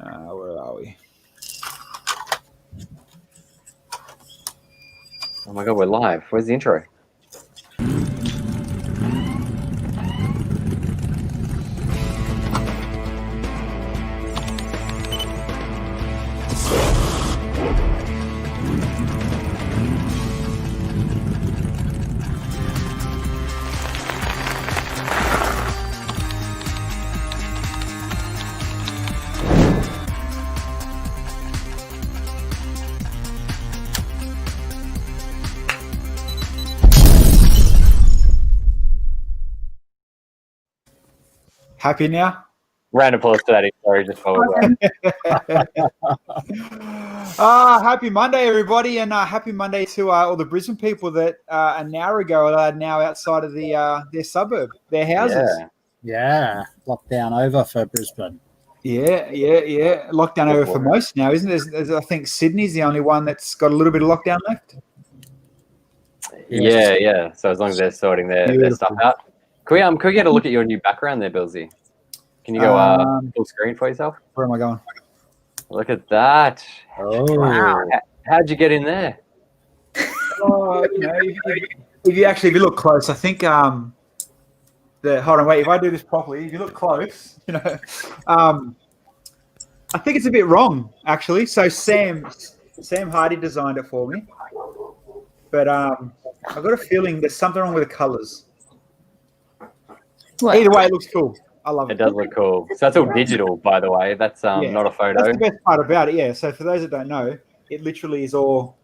Where are we? Oh my God, we're live. Where's the intro? Happy now? Round of applause to that intro just while we're Happy Monday, everybody, and happy Monday to all the Brisbane people that an hour ago are now outside of their suburb, their houses. Yeah, lockdown over for Brisbane. Yeah. Lockdown over for most now, isn't it? There's, I think Sydney's the only one that's got a little bit of lockdown left. Yeah. So as long as they're sorting their stuff out. Can we get a look at your new background there, Bilsy? Can you go full screen for yourself? Where am I going? Look at that. Oh. Wow. How'd you get in there? Oh, if you look close, I think hold on, wait. If I do this properly, if you look close, I think it's a bit wrong actually. So Sam Hardy designed it for me, but I've got a feeling there's something wrong with the colours. What? Either way, it looks cool. I love it. It does look cool. So that's all digital, by the way. That's not a photo. That's the best part about it, yeah. So for those that don't know, it literally is all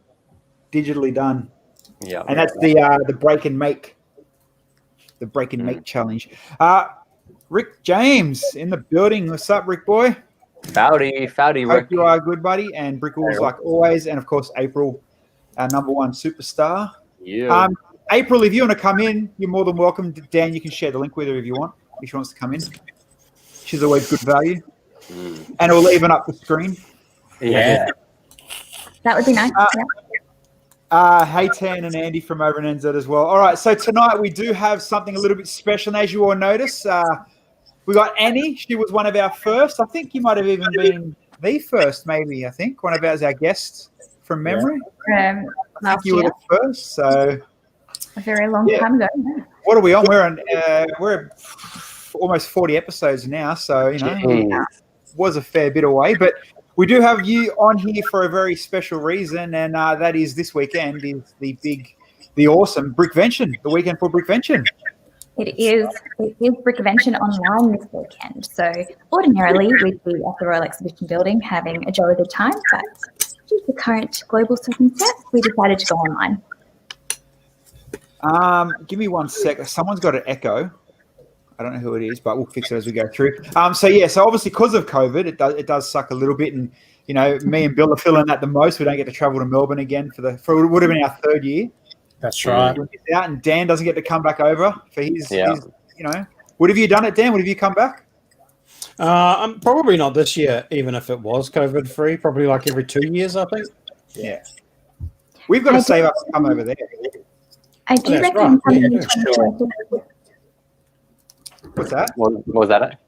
digitally done. Yeah. And that's the break and make. The break and make challenge. Rick James in the building. What's up, Rick boy? Howdy, Hope Rick. you are good, buddy. And Brickles, like always, and of course April, our number one superstar. Yeah. April, if you want to come in, you're more than welcome. Dan, you can share the link with her if you want. If she wants to come in, she's always good value, and it'll even up the screen. Yeah. That would be nice. Hey, Tan and Andy from over in NZ as well. All right, so tonight we do have something a little bit special, and as you all notice, we got Annie. She was one of our first. I think you might have even been the first, maybe. I think one of our guests from memory. Last You were year, the first, so a very long time ago. Yeah. what are we on? We're almost 40 episodes now, so it was a fair bit away, but we do have you on here for a very special reason, and that is this weekend is the awesome Brickvention, the weekend for Brickvention. It is Brickvention online this weekend. So ordinarily we'd be at the Royal Exhibition Building having a jolly good time, but due to the current global circumstance, we decided to go online. Give me 1 sec. Someone's got an echo. I don't know who it is, but we'll fix it as we go through. So obviously because of COVID, it does suck a little bit, and me and Bill are feeling that the most. We don't get to travel to Melbourne again for it would have been our third year. That's right. Out, and Dan doesn't get to come back over for his What have you done it, Dan? What have you come back? I'm probably not this year, even if it was COVID free. Probably like every 2 years, I think. Yeah, we've got to save up to come over there. I do recommend coming in 2022. What's that? What was that?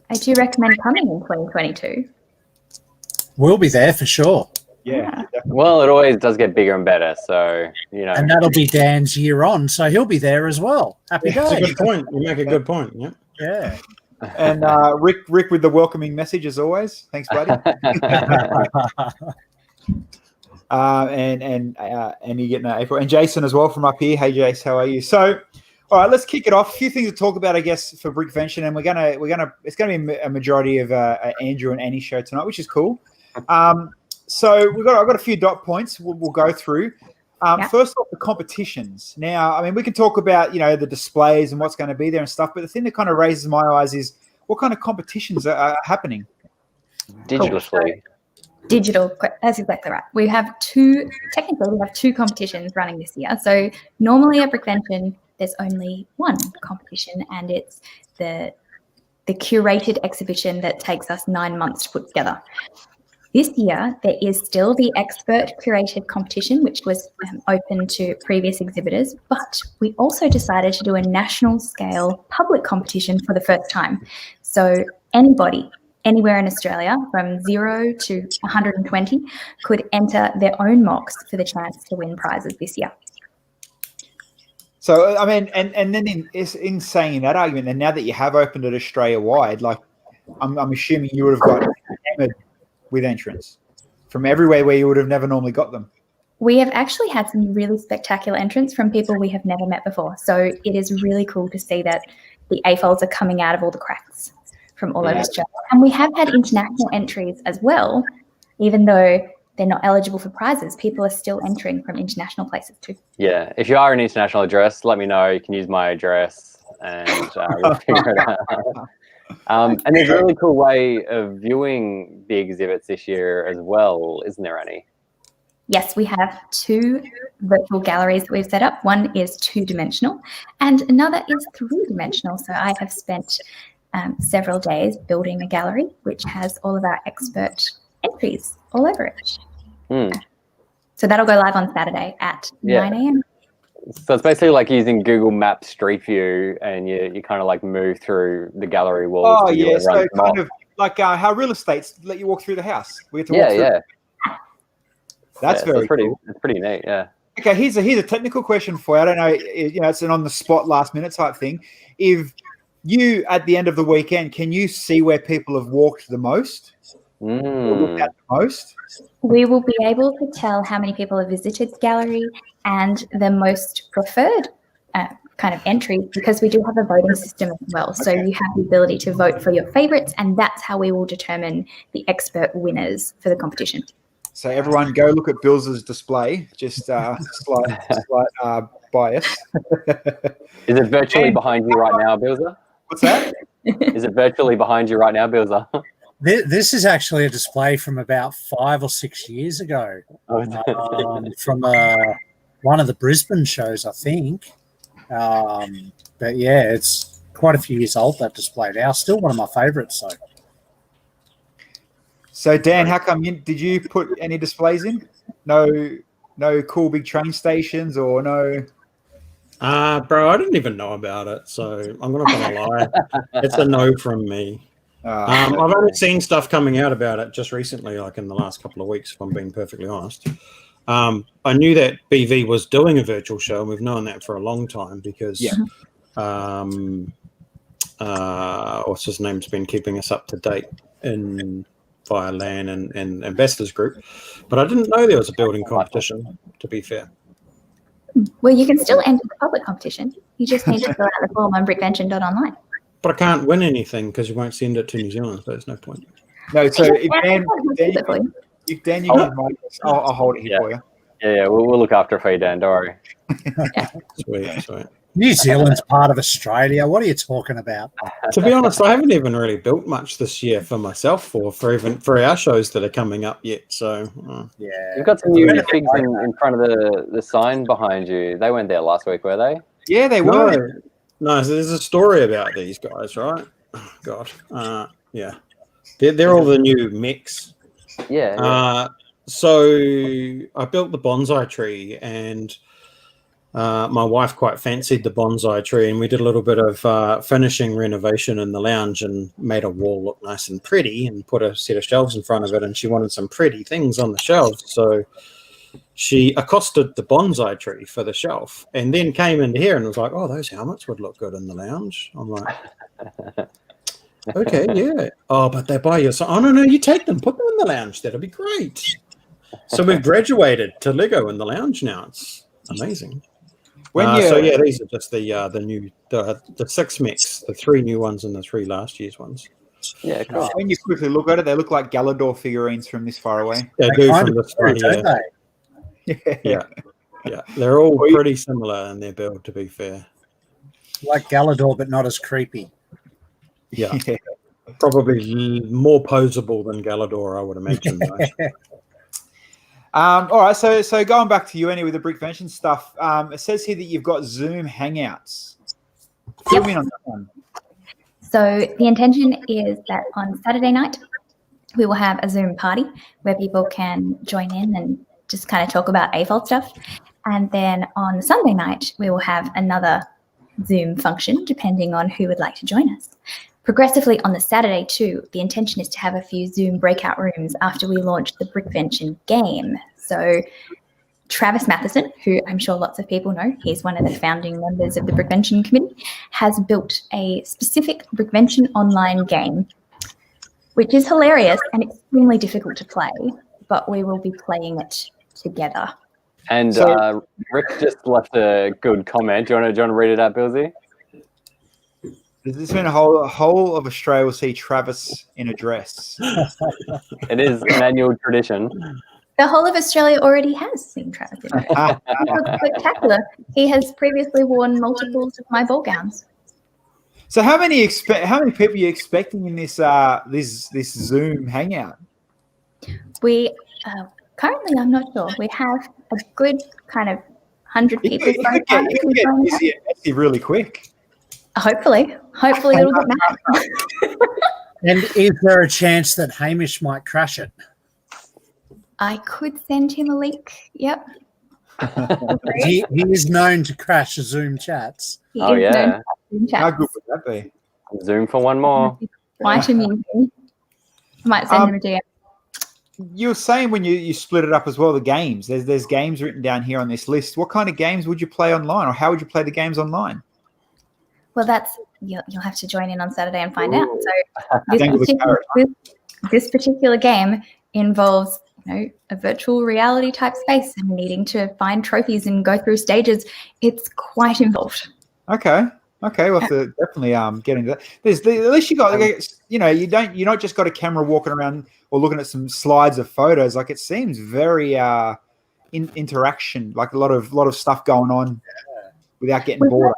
I do recommend coming in 2022. We'll be there for sure. Yeah. Well, it always does get bigger and better, so And that'll be Dan's year on, so he'll be there as well. Happy That's a days. good point. You make a good point. Yeah. Yeah. And Rick with the welcoming message as always. Thanks, buddy. And you getting April and Jason as well from up here. Hey, Jace, how are you? So, all right, let's kick it off. A few things to talk about, I guess, for Brickvention, and it's gonna be a majority of Andrew and Annie's show tonight, which is cool. So I've got a few dot points we'll go through. First off, the competitions. Now, I mean, we can talk about the displays and what's going to be there and stuff, but the thing that kind of raises my eyes is what kind of competitions are happening digitally. Digital, that's exactly right. We have two competitions running this year. So normally at Brickvention, there's only one competition, and it's the curated exhibition that takes us 9 months to put together. This year, there is still the expert curated competition, which was open to previous exhibitors, but we also decided to do a national scale public competition for the first time. So anybody anywhere in Australia from 0 to 120 could enter their own mocks for the chance to win prizes this year. So, I mean, and then in saying that argument, and now that you have opened it Australia-wide, like, I'm assuming you would have got hammered with entrants from everywhere where you would have never normally got them. We have actually had some really spectacular entrants from people we have never met before. So it is really cool to see that the AFOLs are coming out of all the cracks from all over Australia. And we have had international entries as well, even though they're not eligible for prizes. People are still entering from international places too. Yeah, if you are an international address, let me know. You can use my address and we'll figure it out. And there's a really cool way of viewing the exhibits this year as well, isn't there, Annie? Yes, we have 2 virtual galleries that we've set up. One is 2-dimensional and another is 3-dimensional. So I have spent several days building a gallery which has all of our expert entries all over it. So that'll go live on Saturday at 9 a.m. So it's basically like using Google Maps Street View, and you kind of like move through the gallery walls. Oh yeah, so kind of like how real estates let you walk through the house. We have to walk through. That's very cool. It's pretty neat. Yeah. Okay, here's a technical question for you. I don't know, it's an on the spot, last minute type thing. If you at the end of the weekend, can you see where people have walked the most? Or looked at the most? We will be able to tell how many people have visited the gallery and the most preferred kind of entries, because we do have a voting system as well. So you have the ability to vote for your favorites, and that's how we will determine the expert winners for the competition. So everyone go look at Bill's display, just slight bias. Is it virtually behind you right now, Bilza? What's that? Is it virtually behind you right now, Bilza? This is actually a display from about 5 or 6 years ago, from one of the Brisbane shows, I think. But yeah, it's quite a few years old, that display now. Still one of my favourites, though. So Dan, how come did you put any displays in? No cool big train stations or no? Bro, I didn't even know about it, so I'm not gonna lie. It's a no from me. I've only seen stuff coming out about it just recently, like in the last couple of weeks, if I'm being perfectly honest. I knew that BV was doing a virtual show, and we've known that for a long time because what's his name's been keeping us up to date via LAN and Investors Group. But I didn't know there was a building competition, to be fair. Well, you can still enter the public competition. You just need to fill out the form on brickvention.online. But I can't win anything because you won't send it to New Zealand, so there's no point. No, so if Dan, you can I'll hold it here for you. Yeah, we'll look after it for you, Dan. Don't worry. Sweet. New Zealand's part of Australia. What are you talking about? To be honest, I haven't even really built much this year for myself for our shows that are coming up yet. So yeah, you've got some new figs in front of the sign behind you. They weren't there last week, were they? Yeah, they were. No, so there's a story about these guys, right? Oh, God, yeah, they're all the new mechs. Yeah. So I built the bonsai tree, and my wife quite fancied the bonsai tree, and we did a little bit of finishing renovation in the lounge and made a wall look nice and pretty and put a set of shelves in front of it, and she wanted some pretty things on the shelves. So she accosted the bonsai tree for the shelf and then came into here and was like, oh, those helmets would look good in the lounge. I'm like, okay, yeah. Oh, but they're by your side. Oh, no, you take them, put them in the lounge. That'll be great. So we've graduated to Lego in the lounge now. It's amazing. So yeah, these are just the new the 6 mechs, the 3 new ones and the 3 last year's ones. Yeah, cool. When you quickly look at it, they look like Galador figurines from this far away. They do from this far, yeah. They're all pretty similar in their build, to be fair. Like Galador, but not as creepy. Yeah. Probably more posable than Galador, I would imagine. All right, so going back to you, Annie, with the Brickvention stuff, it says here that you've got Zoom Hangouts. Fill me in on that one. So the intention is that on Saturday night, we will have a Zoom party where people can join in and just kind of talk about AFOL stuff. And then on Sunday night, we will have another Zoom function, depending on who would like to join us. Progressively on the Saturday too, the intention is to have a few Zoom breakout rooms after we launch the Brickvention game. So Travis Matheson, who I'm sure lots of people know, he's one of the founding members of the Brickvention committee, has built a specific Brickvention online game, which is hilarious and extremely difficult to play, but we will be playing it together. And Rick just left a good comment. Do you want to read it out, Bilsy? Does this mean a whole of Australia will see Travis in a dress? It is an annual tradition. The whole of Australia already has seen Travis in it. It was spectacular. He has previously worn multiples of my ball gowns. So how many people are you expecting in this this Zoom hangout? We currently, I'm not sure. We have a good kind of 100 people. You could get busy really quick. Hopefully it'll get mad. And is there a chance that Hamish might crash it? I could send him a link. Yep. He is known to crash Zoom chats. Oh, yeah. How good would that be? Zoom for one more. Quite amusing. I might send him a DM. You were saying when you split it up as well, the games. There's games written down here on this list. What kind of games would you play online, or how would you play the games online? Well, you'll have to join in on Saturday and find out. So this particular game involves a virtual reality type space and needing to find trophies and go through stages. It's quite involved. Okay, we'll have to definitely get into that. At least you got you're not just got a camera walking around or looking at some slides of photos. Like, it seems very interaction, like a lot of stuff going on without getting bored.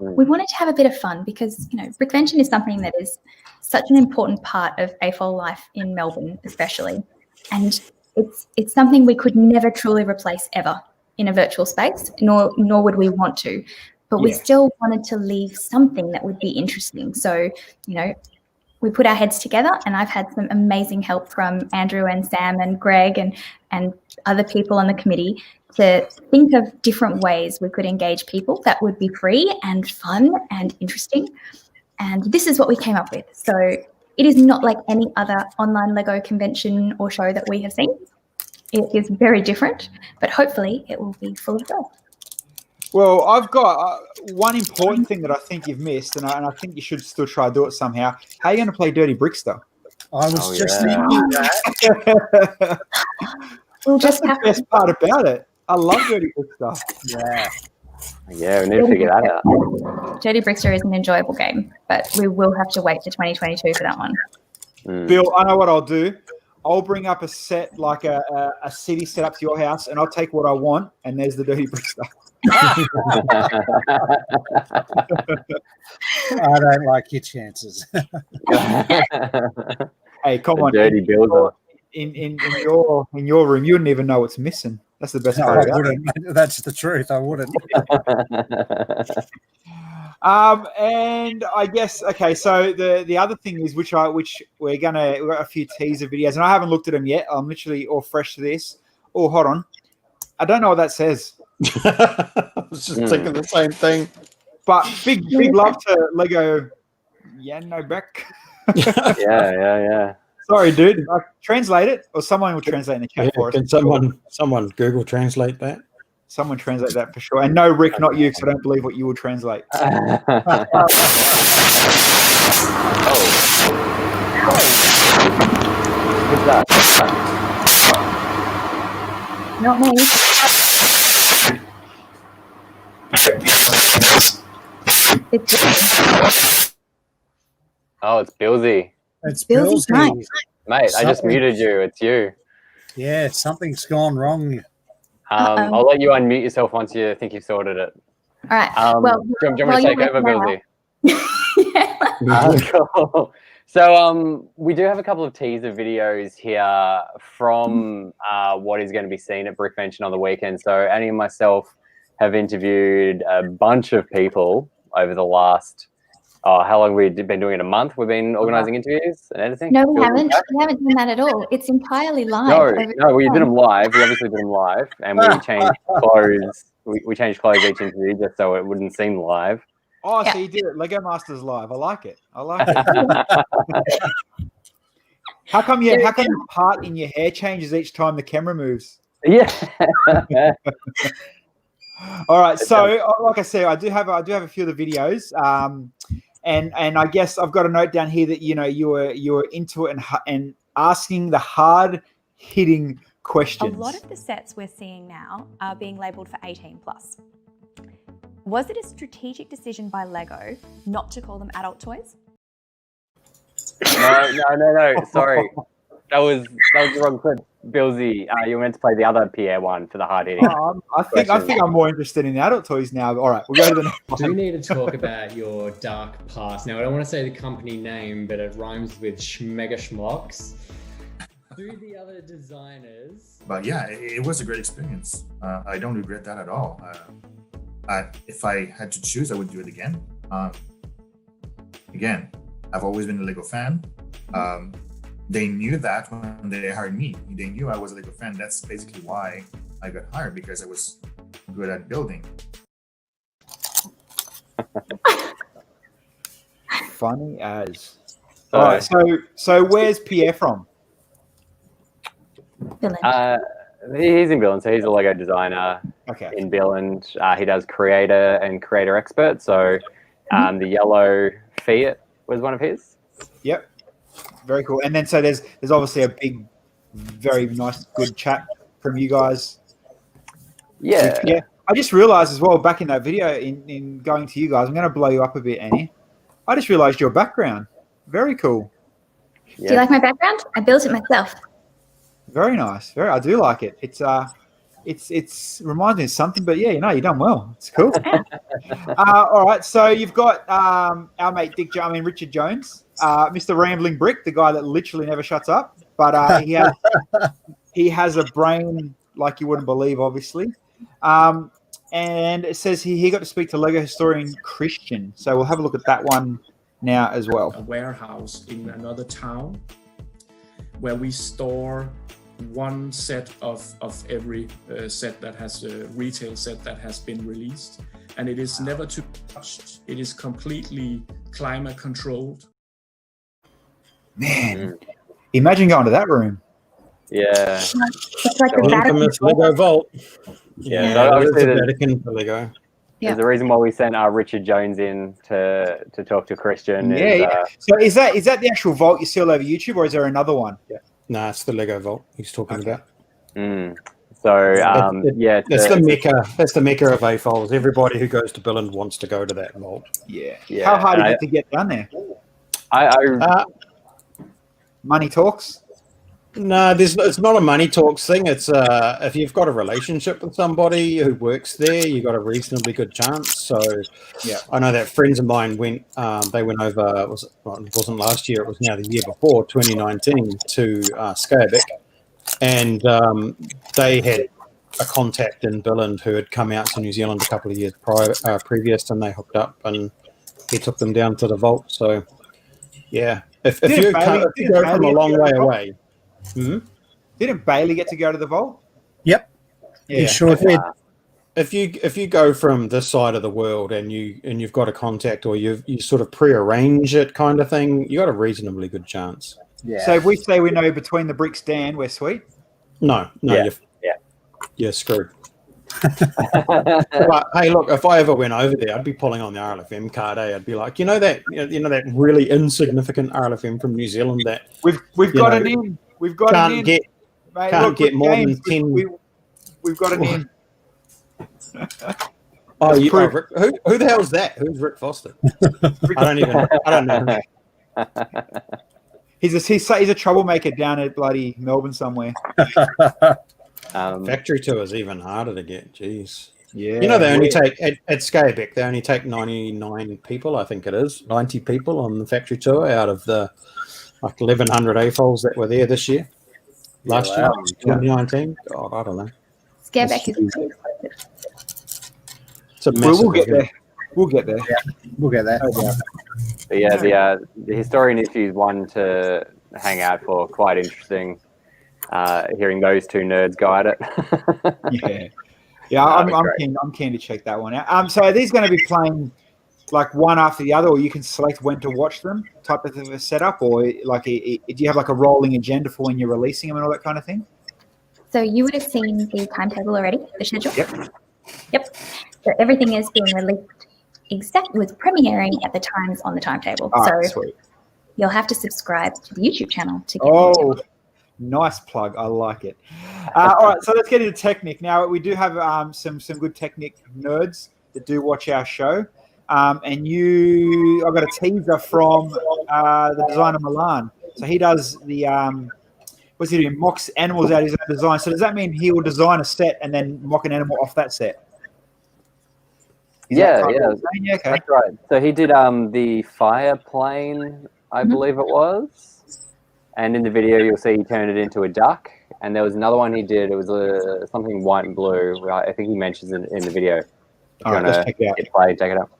We wanted to have a bit of fun because Brickvention is something that is such an important part of AFOL life in Melbourne, especially, and it's something we could never truly replace ever in a virtual space, nor would we want to. But we still wanted to leave something that would be interesting. So, we put our heads together, and I've had some amazing help from Andrew and Sam and Greg and other people on the committee to think of different ways we could engage people that would be free and fun and interesting. And this is what we came up with. So it is not like any other online Lego convention or show that we have seen. It is very different, but hopefully it will be full of joy. Well, I've got one important thing that I think you've missed, and I think you should still try to do it somehow. How are you going to play Dirty Brickster? I was just thinking that. That's the best part about it. I love Dirty Brickster. Yeah, we need to figure that out. Dirty Brickster is an enjoyable game, but we will have to wait to 2022 for that one. Bill, I know what I'll do. I'll bring up a set, like a city set up to your house, and I'll take what I want, and there's the Dirty Brickster. I don't like your chances. Hey, come on. Dirty builder. In your room, you wouldn't even know what's missing. That's the best part about it. That's the truth. I wouldn't. And I guess so the other thing is we've got a few teaser videos, and I haven't looked at them yet. I'm literally all fresh to this. Oh, hold on. I don't know what that says. I was just thinking the same thing. But big love to Lego Beck. Yeah. Sorry, dude. Translate it, or someone will translate in the chat for us. Can someone Google translate that? Someone translate that for sure. And no, Rick, not you, because I don't believe what you will translate. Oh. What's that? Not me. Oh, it's Bilsy. It's Bilsy's Bilsy. right. Mate, I just muted you. It's you. Yeah, something's gone wrong. I'll let you unmute yourself once you think you've sorted it. All right. Do you want me to take over, Bilsy? Cool. So we do have a couple of teaser videos here from what is going to be seen at Brickvention on the weekend. So Annie and myself have interviewed a bunch of people over the last, how long we've been doing it? A month? We've been organising interviews and editing? No, we haven't. We haven't done that at all. It's entirely live. No, we did them live. We obviously did them live, and we changed clothes. We changed clothes each interview just so it wouldn't seem live. Oh, Yeah. so you did it. Lego Masters Live. I like it. I like it. How come your part in your hair changes each time the camera moves? Yeah. All right. So, like I said, I do have a few of the videos. And I guess I've got a note down here that you were into it and asking the hard hitting questions. A lot of the sets we're seeing now are being labelled for 18 plus. Was it a strategic decision by Lego not to call them adult toys? No. Sorry, that was the wrong clip. Bilsy, you were meant to play the other Pierre one for the hard hitting. I think I'm more interested in the adult toys now. All right, we'll go to the next one. Do need to talk about your dark past. Now, I don't want to say the company name, but it rhymes with Schmega Schmocks. Through the other designers. But yeah, it was a great experience. I don't regret that at all. If I had to choose, I would do it again. Again, I've always been a Lego fan. They knew that when they hired me. They knew I was a Lego fan. That's basically why I got hired, because I was good at building. Funny as. All right, so where's Pierre from? Billund. He's in Billand, so he's a Lego designer in Billand. He does creator and creator expert. So the yellow Fiat was one of his. Yep. Very cool. And then so there's obviously a big, very nice, good chat from you guys. Yeah. Yeah. I just realized as well back in that video in going to you guys, I'm going to blow you up a bit, Annie. I just realized your background. Very cool. Do you like my background? I built it myself. Very nice. I do like it. It's reminds me of something, but yeah, you've done well. It's cool. All right. So you've got our mate Richard Jones, Mr. Rambling Brick, the guy that literally never shuts up, but he has a brain like you wouldn't believe, obviously. And it says he got to speak to Lego historian Christian. So we'll have a look at that one now as well. A warehouse in another town where we store one set of every set that has a retail set that has been released, and it is never to be touched. It is completely climate controlled. Man, imagine going to that room. Yeah. It's like the Infamous Lego Vault. Yeah, so obviously the Vatican for Lego. There's a reason why we sent Richard Jones in to talk to Christian. So is that the actual vault you see all over YouTube, or is there another one? Yeah. No, it's the Lego Vault he's talking about. So it's the mecca. That's the mecca of AFOLs. Everybody who goes to Billand wants to go to that vault. Yeah. How hard is it to get down there? Money talks. No, it's not a money talks thing. It's if you've got a relationship with somebody who works there, you got a reasonably good chance. So yeah, I know that friends of mine went. They went over. It wasn't last year. It was now the year before, 2019, to Scabic, and they had a contact in Billand who had come out to New Zealand a couple of years previous, and they hooked up, and he took them down to the vault. So yeah, if you go from a long way away. Didn't Bailey get to go to the vault? Yep. Yeah. He sure did. If you go from this side of the world and you've got a contact, or you sort of prearrange it kind of thing, you got a reasonably good chance. Yeah. So if we say we know between the bricks Dan, we're sweet. No, you're screwed. But hey, look, if I ever went over there, I'd be pulling on the RLFM card. I'd be like, that really insignificant RLFM from New Zealand that we've got an in. We've got can't get mate, can't look, get more than 10. We've got an in. Who the hell is that? Who's Rick Foster? I don't know. He's a troublemaker down at bloody Melbourne somewhere. Factory tour is even harder to get. Jeez. Yeah. They only take at Scabic, they only take 99 people, I think it is. 90 people on the factory tour out of the 1,100 AFOLs that were there this year. Last year, 2019. God, I don't know. Scareback is it's a massive we'll get there. We'll get there. Yeah, we'll get there. But yeah, the historian issue is one to hang out for. Quite interesting. Hearing those two nerds go at it. I'm keen to check that one out. So are these going to be playing like one after the other, or you can select when to watch them type of a setup, or like do you have like a rolling agenda for when you're releasing them and all that kind of thing? So you would have seen the timetable already, the schedule? Yep. So everything is being released exactly with premiering at the times on the timetable. All so right, sweet. You'll have to subscribe to the YouTube channel to get Oh, nice plug. I like it. All right, so let's get into Technic. Now, we do have some good Technic nerds that do watch our show. And I've got a teaser from the designer Milan. So he does the, what's he doing? Mocks animals out of his own design. So does that mean he will design a set and then mock an animal off that set? Yeah, Okay. That's right. So he did the fire plane, I believe it was. And in the video, you'll see he turned it into a duck. And there was another one he did. It was something white and blue. I think he mentions it in the video. All right, let's check it out. Hit play, check it out.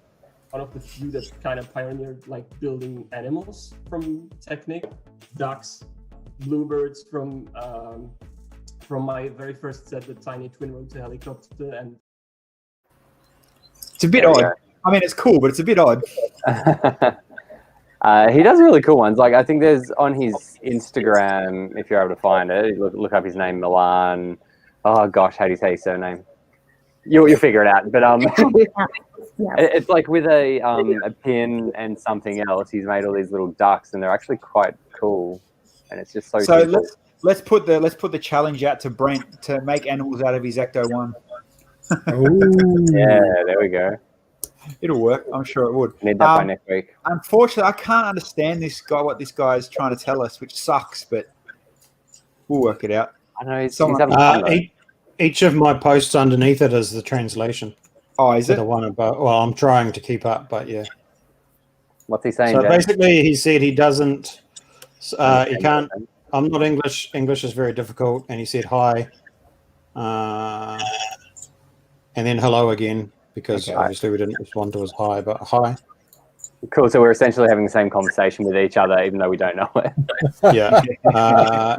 One of the few that kind of pioneered like building animals from Technic, ducks, bluebirds from my very first set, the tiny twin rotor helicopter, and it's a bit odd. I mean, it's cool, but it's a bit odd. He does really cool ones. Like I think there's on his Instagram, if you're able to find it, look up his name, Milan. Oh gosh, how do you say his surname? You'll figure it out. But it's like with a pin and something else. He's made all these little ducks, and they're actually quite cool. And it's just so. So let's put the challenge out to Brent to make animals out of his Ecto One. Yeah, there we go. It'll work. I'm sure it would. Need that by next week. Unfortunately, I can't understand what this guy is trying to tell us, which sucks, but we'll work it out. I know he's having fun. Each of my posts underneath it is the translation. Oh, is it? The one about, well, I'm trying to keep up, but yeah. What's he saying? So Jack? basically, he said he doesn't, he can't, I'm not English. English is very difficult. And he said hi. And then hello again, because obviously we didn't respond to his hi, but hi. Cool. So we're essentially having the same conversation with each other, even though we don't know it. Yeah.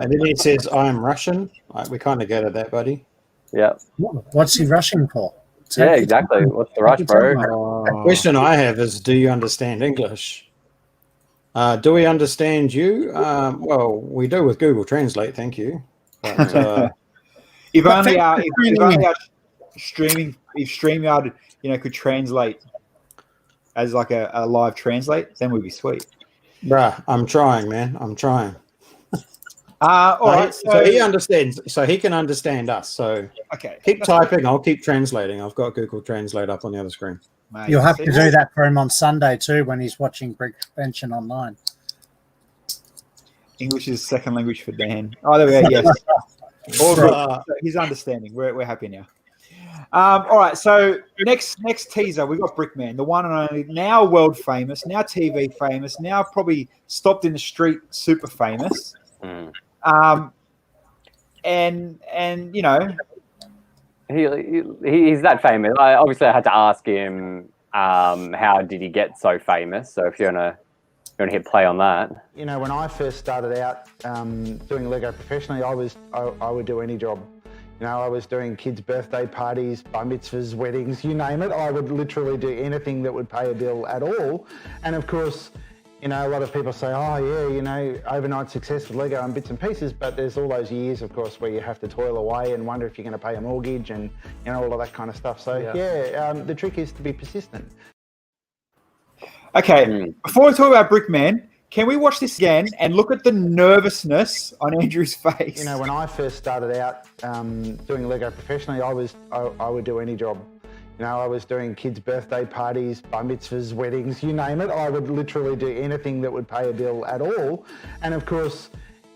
And then he says, I am Russian. We kind of get it, that, buddy. Yeah. What's he rushing for? Yeah, exactly. What's the rush, bro? The question I have is, do you understand English? Do we understand you? Well, we do with Google Translate, thank you. But, if only our streaming, if StreamYard, could translate as like a live translate, then we'd be sweet. Bruh, I'm trying, man. I'm trying. All right. So he understands. So he can understand us. So keep typing. I'll keep translating. I've got Google Translate up on the other screen. Mate, You'll have to do that for him on Sunday too, when he's watching Brickvention online. English is second language for Dan. Oh, there we go. Yes. All good. So he's understanding. We're happy now. All right. So next teaser, we've got Brickman, the one and only, now world famous, now TV famous, now probably stopped in the street, super famous. And he's that famous. Obviously I had to ask him how did he get so famous. So if you wanna hit play on that. When I first started out doing Lego professionally, I would do any job. I was doing kids' birthday parties, bar mitzvahs, weddings, you name it. I would literally do anything that would pay a bill at all. And of course, a lot of people say, oh yeah, overnight success with Lego and bits and pieces, but there's all those years, of course, where you have to toil away and wonder if you're going to pay a mortgage and all of that kind of stuff. So the trick is to be persistent. Okay, before we talk about Brickman, can we watch this again and look at the nervousness on Andrew's face? When I first started out doing Lego professionally, I would do any job. I was doing kids' birthday parties, bar mitzvahs, weddings, you name it. I would literally do anything that would pay a bill at all. And of course,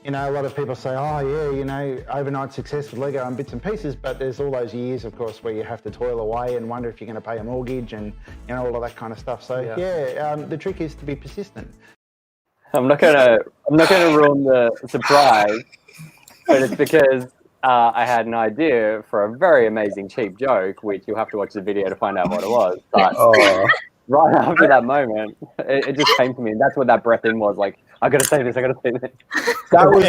a lot of people say, oh yeah, overnight success with Lego and bits and pieces, but there's all those years, of course, where you have to toil away and wonder if you're going to pay a mortgage and all of that kind of stuff. So the trick is to be persistent. I'm not gonna ruin the surprise, but it's because I had an idea for a very amazing cheap joke, which you'll have to watch the video to find out what it was. But right after that moment, it just came to me, and that's what that breath in was like. I gotta say this. And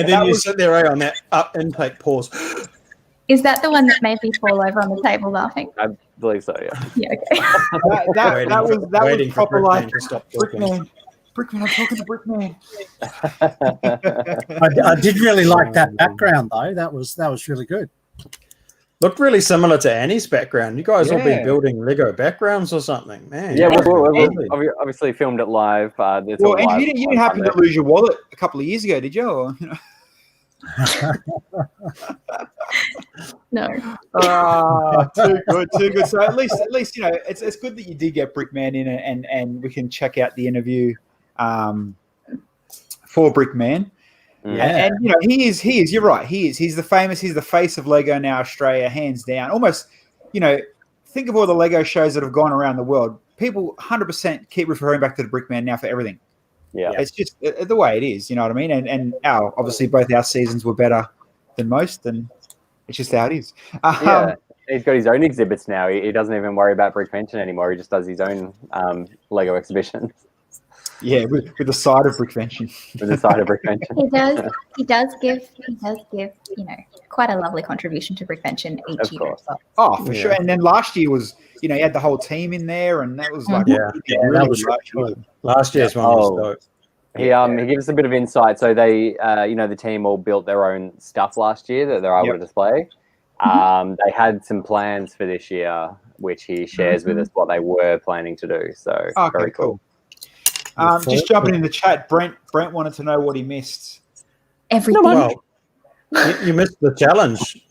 then you sit there on that intake pause. Is that the one that made me fall over on the table laughing? believe so. Yeah. Yeah, okay. That was Waiting for proper like Brickman to stop talking. Brickman, I'm talking to Brickman. I did really like that background though. That was really good. Looked really similar to Annie's background. You guys all been Yeah. building Lego backgrounds or something, man. Yeah, you guys we are busy. obviously filmed it live. It's Well, all and live you didn't on happen to Sunday. lose your wallet a couple of years ago, did you? Or, you know? No. Too good. So at least you know it's good that you did get Brickman in, and we can check out the interview for Brickman. Yeah. And you know he is. You're right. He's the face of Lego now Australia, hands down. Almost, you know, think of all the Lego shows that have gone around the world. People 100% keep referring back to the Brickman now for everything. Yeah. It's just the way it is. You know what I mean? And obviously both our seasons were better than most, and it's just how it is. Yeah, he's got his own exhibits now. He doesn't even worry about Brickvention anymore. He just does his own Lego exhibitions. Yeah, with the side of Brickvention. With the side of Brickvention. He does give, you know, quite a lovely contribution to Brickvention each Of year. course. As well. Oh, for sure. And then last year was, you know, he had the whole team in there, and that was like Yeah, really that was good really good. Last year's one was dope. He gives us a bit of insight. So they, you know, the team all built their own stuff last year that they're able to display. They had some plans for this year, which he shares with us what they were planning to do. So very cool. Just jumping in the chat, Brent wanted to know what he missed. Everything. Well, you missed the challenge.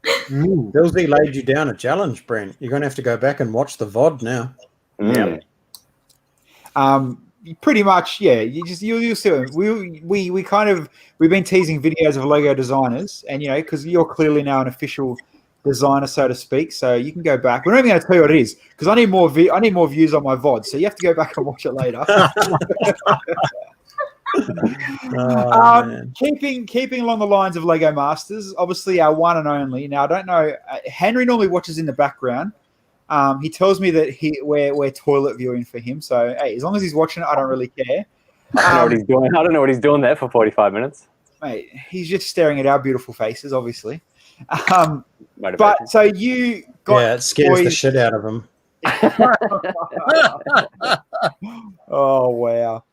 Bilsy laid you down a challenge, Brent. You're going to have to go back and watch the VOD now. Pretty much, yeah. You'll see it. We've been teasing videos of Lego designers, and you know, because you're clearly now an official designer, so to speak. So you can go back. We're not even going to tell you what it is because I need more views on my VOD. So you have to go back and watch it later. Keeping along the lines of Lego Masters, obviously our one and only. Now I don't know. Henry normally watches in the background. He tells me that we're toilet viewing for him. So hey, as long as he's watching it, I don't really care. I don't know what he's doing. I don't know what he's doing there for 45 minutes. Mate, he's just staring at our beautiful faces, obviously. But so you got it scares the shit out of him. Oh wow.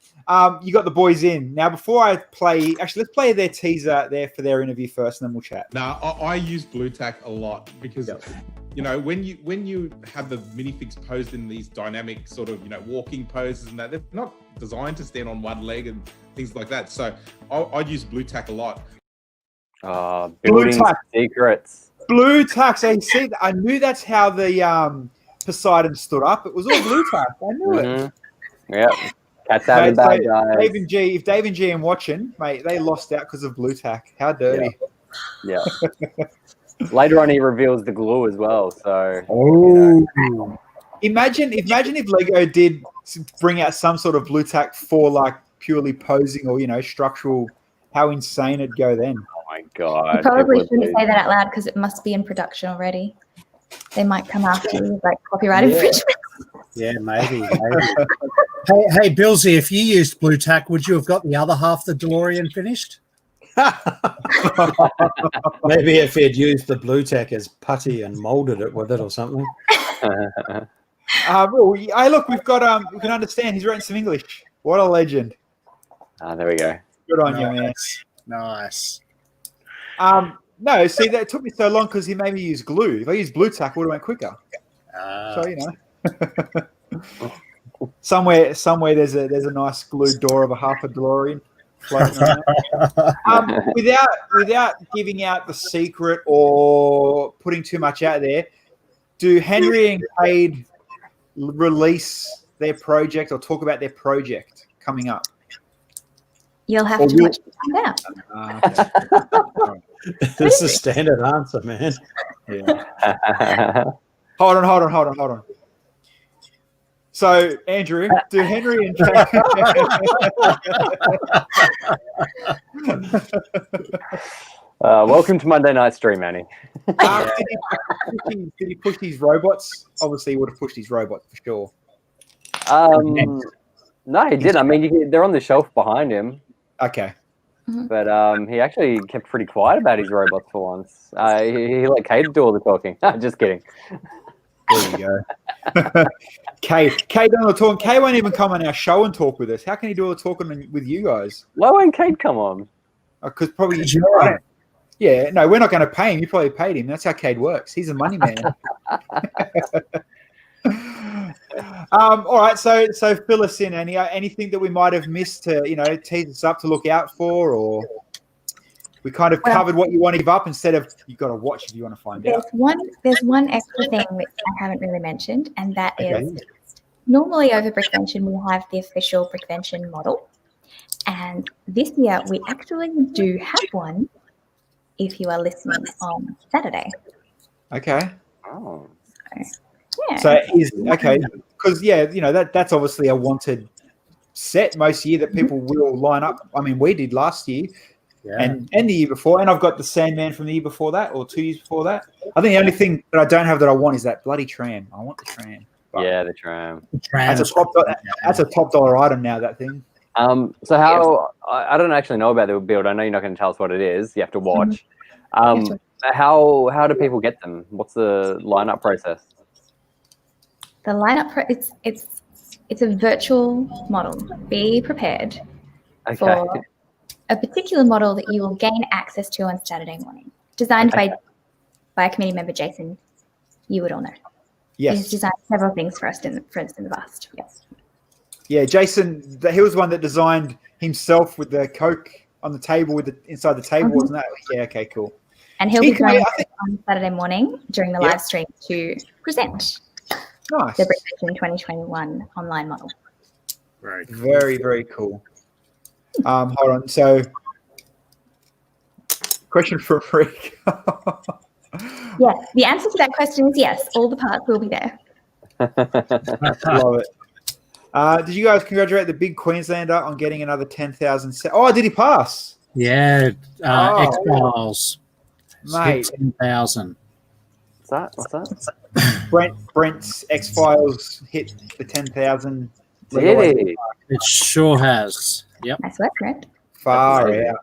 You got the boys in. Now before I play, actually let's play their teaser there for their interview first and then we'll chat. Now I use Blue Tack a lot because you know when you have the minifigs posed in these dynamic sort of, you know, walking poses and that, they're not designed to stand on one leg and things like that. So I use Blue Tack a lot. Building secrets. Blue Tack. So see, I knew that's how the Poseidon stood up. It was all Blue Tack. I knew it. Yeah. Cats out of the bag, guys. If Dave and G are watching, mate, they lost out because of Blue Tack. How dirty. Yeah. Later on, he reveals the glue as well. So, you know. Imagine if Lego did bring out some sort of Blue Tack for like purely posing or, you know, structural. How insane it'd go then. Oh my god! You probably shouldn't say that out loud because it must be in production already. They might come after you with like copyright infringement. Yeah, maybe. Hey, Bilsy, if you used Blue Tack, would you have got the other half of the DeLorean finished? Maybe if he'd used the Blue Tack as putty and molded it with it or something. Hey, look, we've got we can understand. He's writing some English. What a legend! There we go. Good on you, man. Nice. No, see, that took me so long because he made me use glue. If I used Blue Tack, it would have went quicker. So you know, somewhere there's a nice glued door of a half a DeLorean floating around. Without giving out the secret or putting too much out there, do Henry and Cade release their project or talk about their project coming up? You'll have to watch to find out. This is a standard answer, man. Yeah. Hold on. So, Andrew, do Henry and welcome to Monday Night Stream, Annie. Did he push these robots? Obviously, he would have pushed these robots for sure. No, he didn't. I mean, they're on the shelf behind him. Okay. But he actually kept pretty quiet about his robots for once. He let Cade do all the talking. Just kidding. There you go. Kay done all the talking. Kay won't even come on our show and talk with us. How can he do all the talking with you guys? Why won't Kate come on? Because probably you're yeah, no, we're not going to pay him. You probably paid him. That's how Cade works. He's a money man. All right, so fill us in. Anything that we might have missed to tease us up to look out for, or we kind of covered what you want to give up instead of you've got to watch if you want to find out. There's one extra thing which I haven't really mentioned, and that is normally over Brickvention we have the official Brickvention model, and this year we actually do have one. If you are listening on Saturday. Okay. Oh. So is okay because that's obviously a wanted set most year that people will line up. I mean, we did last year, and the year before, and I've got the Sandman from the year before that or 2 years before that. I think the only thing that I don't have that I want is that bloody tram. I want the tram. But Yeah, the tram. that's a top dollar item now. That thing. So how I don't actually know about the build. I know you're not going to tell us what it is. You have to watch. How do people get them? What's the lineup process? The lineup it's a virtual model. Be prepared for a particular model that you will gain access to on Saturday morning. Designed by a committee member, Jason. You would all know. Yes. He's designed several things for us in the past. Yes. Yeah, Jason, he was one that designed himself with the Coke on the table inside the table, wasn't that? Yeah, okay, cool. And he'll be joining us on Saturday morning during the live stream to present the Brickvention 2021 online model. Right. Very, very cool. Hold on. So, question for Rick. Yes, the answer to that question is yes. All the parts will be there. Love it. Did you guys congratulate the big Queenslander on getting another 10,000? Oh, did he pass? Yeah, X-Files. Mate. 10,000. What's that? Brent's X-Files hit the 10,000. Did he? It sure has. Yep. Nice work, Brent. Far out.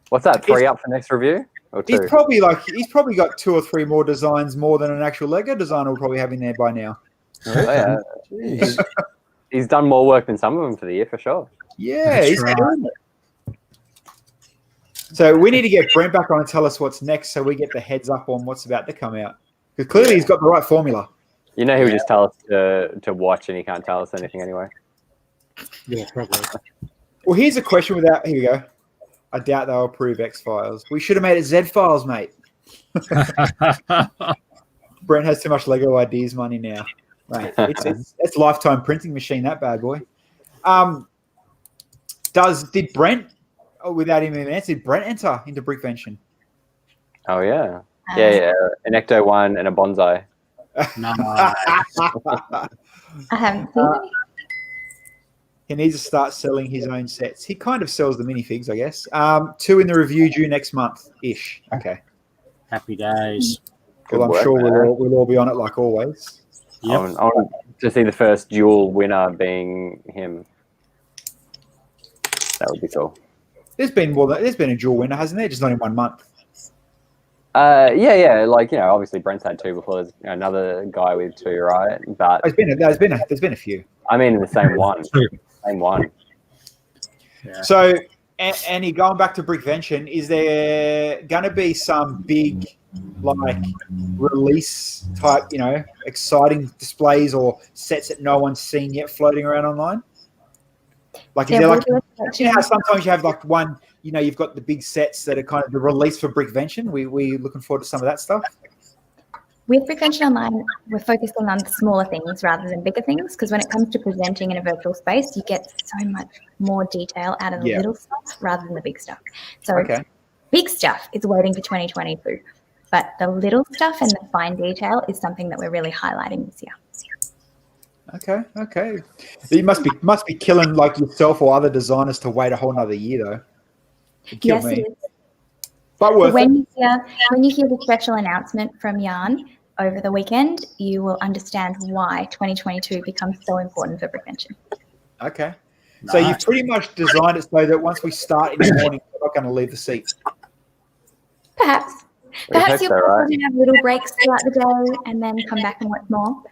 What's that? 3 up for next review? Or 2? He's probably got 2 or 3 more designs more than an actual Lego designer will probably have in there by now. Oh, yeah. He's done more work than some of them for the year for sure. Yeah, he's doing it. So we need to get Brent back on and tell us what's next, so we get the heads up on what's about to come out. Because clearly he's got the right formula. You know, he would just tell us to watch, and he can't tell us anything anyway. Yeah, probably. Well, here's a question without. Here we go. I doubt they'll approve X-Files. We should have made it Z-Files, mate. Brent has too much Lego ideas money now. Right. It's lifetime printing machine, that bad boy. Did Brent, without him even answer, did Brent enter into Brickvention? Oh, yeah. Yeah. An Ecto 1 and a bonsai. No. I haven't seen any. He needs to start selling his own sets. He kind of sells the minifigs, I guess. 2 in the review due next month-ish. Okay. Happy days. Well, I'm sure we'll all be on it like always. Yep. I want to see the first dual winner being him. That would be cool. There's been a dual winner, hasn't there? Just not in 1 month. Yeah. Like, obviously Brent's had 2 before. There's another guy with 2, right? But there's been a few. I mean, in the same one. Same one. Yeah. So, Annie, going back to Brickvention, is there going to be some big, like, release type, exciting displays or sets that no one's seen yet floating around online? Like, is there like, how sometimes you have like one, you've got the big sets that are kind of the release for Brickvention. We looking forward to some of that stuff. With Brickvention Online, we're focusing on smaller things rather than bigger things, because when it comes to presenting in a virtual space, you get so much more detail out of the little stuff rather than the big stuff. So big stuff is waiting for 2022, but the little stuff and the fine detail is something that we're really highlighting this year. Okay. You must be killing like yourself or other designers to wait a whole nother year though. Yes, it is. But when you hear the special announcement from Jan over the weekend, you will understand why 2022 becomes so important for Brickvention. Okay. So you've pretty much designed it so that once we start in the morning, we're not going to leave the seat. Perhaps. Perhaps you'll probably have little breaks throughout the day and then come back and watch more.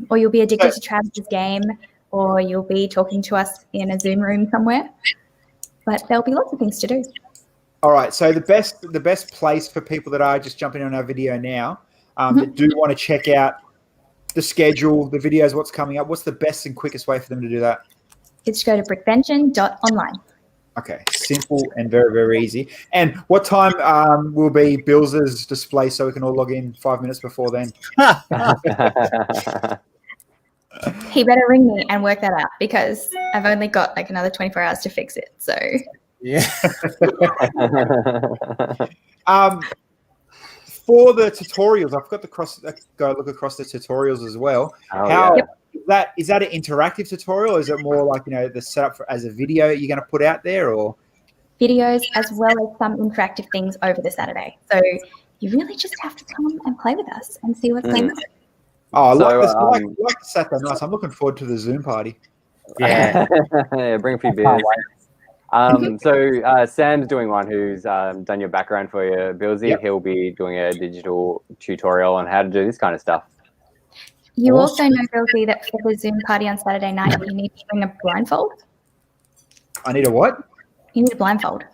Or you'll be addicted to Travis's game, or you'll be talking to us in a Zoom room somewhere. But there'll be lots of things to do. All right. So the best place for people that are just jumping on our video now, that do want to check out the schedule, the videos, what's coming up, what's the best and quickest way for them to do that? It's go to brickvention.online. Okay, simple and very, very easy. And what time will be Bills's display so we can all log in 5 minutes before then? He better ring me and work that out because I've only got like another 24 hours to fix it. So yeah. For the tutorials, I've got to go look across the tutorials as well. Is that an interactive tutorial? Or is it more like, the setup as a video you're going to put out there, or videos as well as some interactive things over the Saturday? So you really just have to come and play with us and see what's going on. Oh, I like the Saturday nights. I'm looking forward to the Zoom party. Yeah, yeah, bring a few beers. So Sam's doing one who's done your background for you, Bilsy. Yep. He'll be doing a digital tutorial on how to do this kind of stuff. You also know, Bilsy, that for the Zoom party on Saturday night, you need to bring a blindfold. I need a what? You need a blindfold.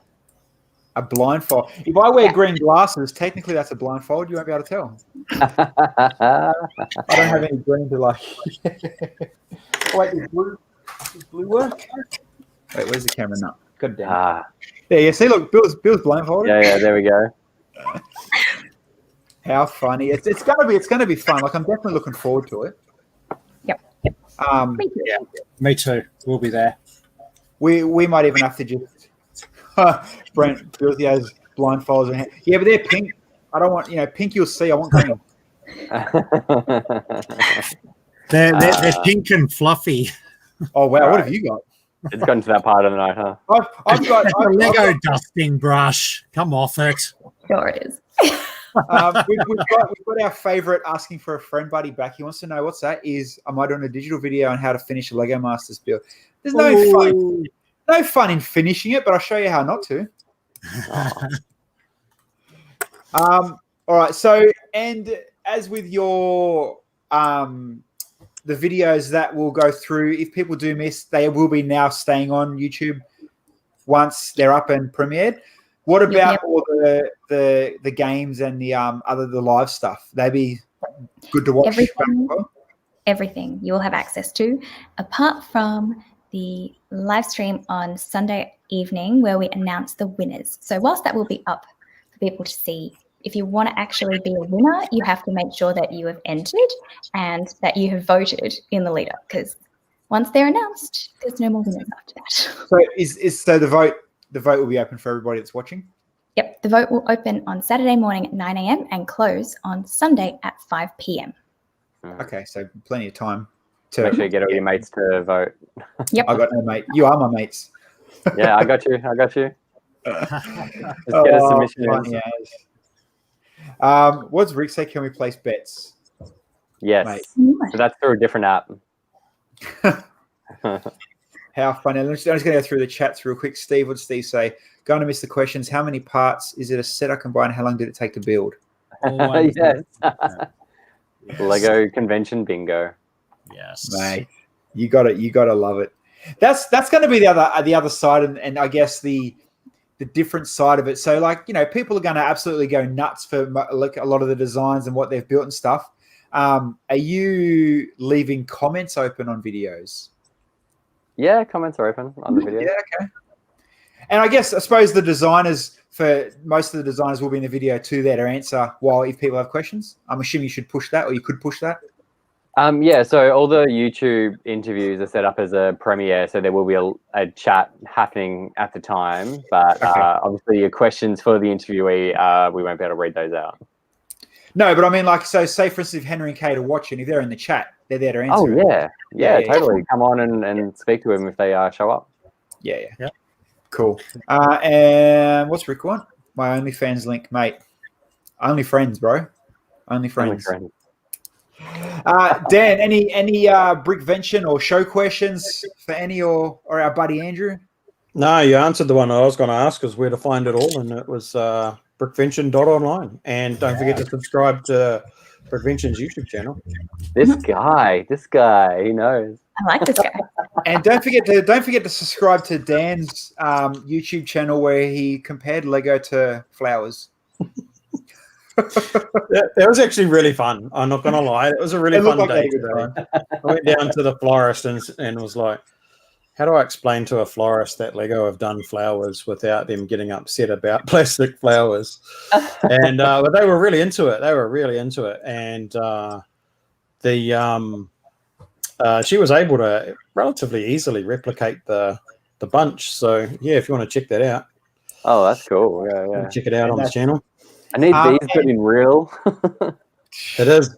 A blindfold. If I wear green glasses, technically that's a blindfold. You won't be able to tell. I don't have any green to like. Wait, does blue work? Wait, where's the camera now? God damn. There you see. Look, Bill's blindfolded. Yeah, there we go. How funny! It's gonna be fun. Like I'm definitely looking forward to it. Yep. Me too. We'll be there. We might even have to just Brent Bilsy has blindfolds. Yeah, but they're pink. I don't want pink. You'll see. I want green. They're pink and fluffy. Oh wow! What have you got? It's gotten to that part of the night, huh? I've got a Lego dusting brush. Come off it. Sure it is. We've got our favourite asking for a friend buddy back. He wants to know what's that is. Am I doing a digital video on how to finish a Lego Masters build? There's no fun in finishing it, but I'll show you how not to. All right. So, and as with your the videos that will go through, if people do miss, they will be now staying on YouTube once they're up and premiered. What about all the games and the the live stuff? They'd be good to watch. Everything you will have access to, apart from the live stream on Sunday evening where we announce the winners. So whilst that will be up for people to see, if you want to actually be a winner, you have to make sure that you have entered and that you have voted in the leader, because once they're announced, there's no more winners after that. So the vote will be open for everybody that's watching? Yep, the vote will open on Saturday morning at 9 a.m. and close on Sunday at 5 p.m. Okay, so plenty of time to make sure you get all your mates to vote. Yep. I got no mate. You are my mates. Yeah, I got you. Just get a submission. What's Rick say? Can we place bets? Yes. Mate. So that's through a different app. How funny. I'm just going to go through the chats real quick. Steve, what did Steve say? Going to miss the questions. How many parts is it a set I can buy and how long did it take to build? Yes. Lego convention bingo. Yes. Mate, you got it. You got to love it. That's going to be the other side and I guess the different side of it. So people are going to absolutely go nuts for like a lot of the designs and what they've built and stuff. Are you leaving comments open on videos? Yeah, comments are open on the video. Yeah, okay. And I suppose the designers, for most of the designers, will be in the video too there to answer if people have questions. I'm assuming you should push that, or you could push that. Yeah, so all the YouTube interviews are set up as a premiere, so there will be a chat happening at the time. But obviously your questions for the interviewee, we won't be able to read those out. No, but I mean, say for instance, if Henry and Kate are watching, if they're in the chat, they're there to answer. Oh, yeah, totally. Come on and speak to them if they show up. Yeah. Cool. And what's Rick want? My OnlyFans link, mate. Only friends, bro. Only friends. Dan, any Brickvention or show questions for any or our buddy Andrew? No, you answered the one I was going to ask, is where to find it all, and it was brickvention.online. And don't forget to subscribe to Brickvention's YouTube channel. This guy, he knows. I like this guy. And don't forget to subscribe to Dan's YouTube channel where he compared Lego to flowers. That was actually really fun. I'm not gonna lie, it was a really fun day today. I went down to the florist and was like, how do I explain to a florist that Lego have done flowers without them getting upset about plastic flowers? And but they were really into it. And she was able to relatively easily replicate the bunch. So yeah, if you want to check that out. Oh, that's cool. Yeah. Check it out on the channel. I need these but in real. It is.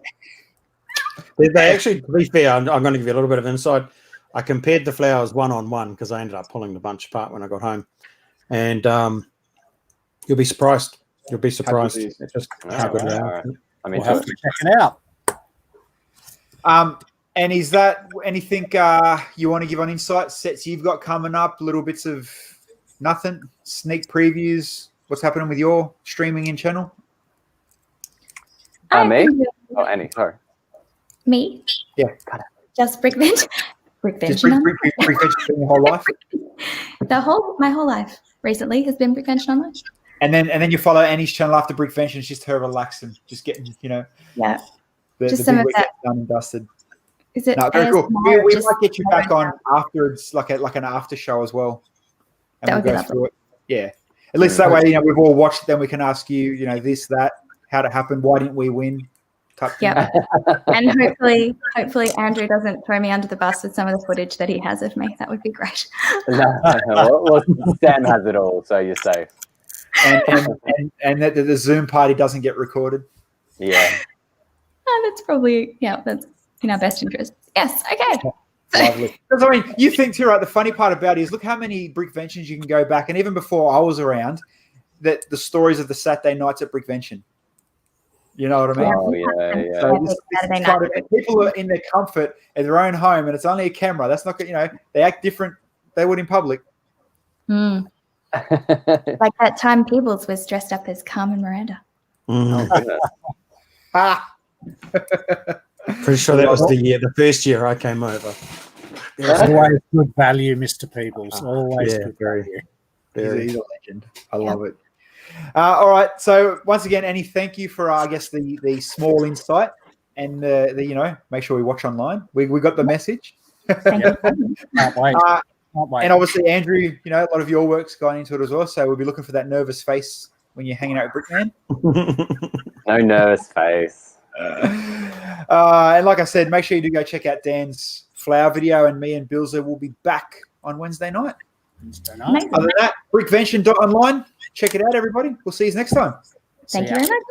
They actually, to be fair, I'm going to give you a little bit of insight. I compared the flowers 1-on-1 because I ended up pulling the bunch apart when I got home. And you'll be surprised. You'll be surprised at just how good they are. I mean, We'll have to check it out. And is that anything you want to give on insight sets you've got coming up? Little bits of nothing, sneak previews. What's happening with your streaming in channel? Me? Oh, Annie. Sorry. Me? Yeah. Just Brickvention. Just Brickvention your whole life. My whole life recently has been Brickvention online. And then you follow Annie's channel after Brickvention. It's just her relaxing, just getting Yeah. the Just some big of weekend that. done and dusted. Is it? No, very cool. ASMR, We just might get you back slowing on down? afterwards, like an after show as well. And That would be go lovely. through it. Yeah. At least that way, we've all watched it, then we can ask you, this, that, how'd it happen, why didn't we win? Type thing. Yeah. And hopefully Andrew doesn't throw me under the bus with some of the footage that he has of me. That would be great. Well, Sam has it all, so you're safe. And that the Zoom party doesn't get recorded. Yeah. That's probably, that's in our best interest. Yes, okay. Lovely. Because you think too, right? The funny part about it is, look how many Brickventions you can go back, and even before I was around, that the stories of the Saturday nights at Brickvention. You know what I mean? Oh yeah. So this kind of, people are in their comfort at their own home, and it's only a camera. That's not, they act different. They would in public. Like that time Peebles was dressed up as Carmen Miranda. Pretty sure that was the first year I came over. There's always good value, Mr. Peoples. Always good value. He's a legend. I love it. All right. So once again, Annie, thank you for I guess the small insight and the make sure we watch online. We got the message. Can't wait. And obviously, Andrew, a lot of your work's gone into it as well. So we'll be looking for that nervous face when you're hanging out with Brickman. No nervous face. And like I said, make sure you do go check out Dan's flower video, and me and Bilsy will be back on Wednesday night. Other than that, brickvention.online. Check it out, everybody. We'll see you next time. Thank you very much.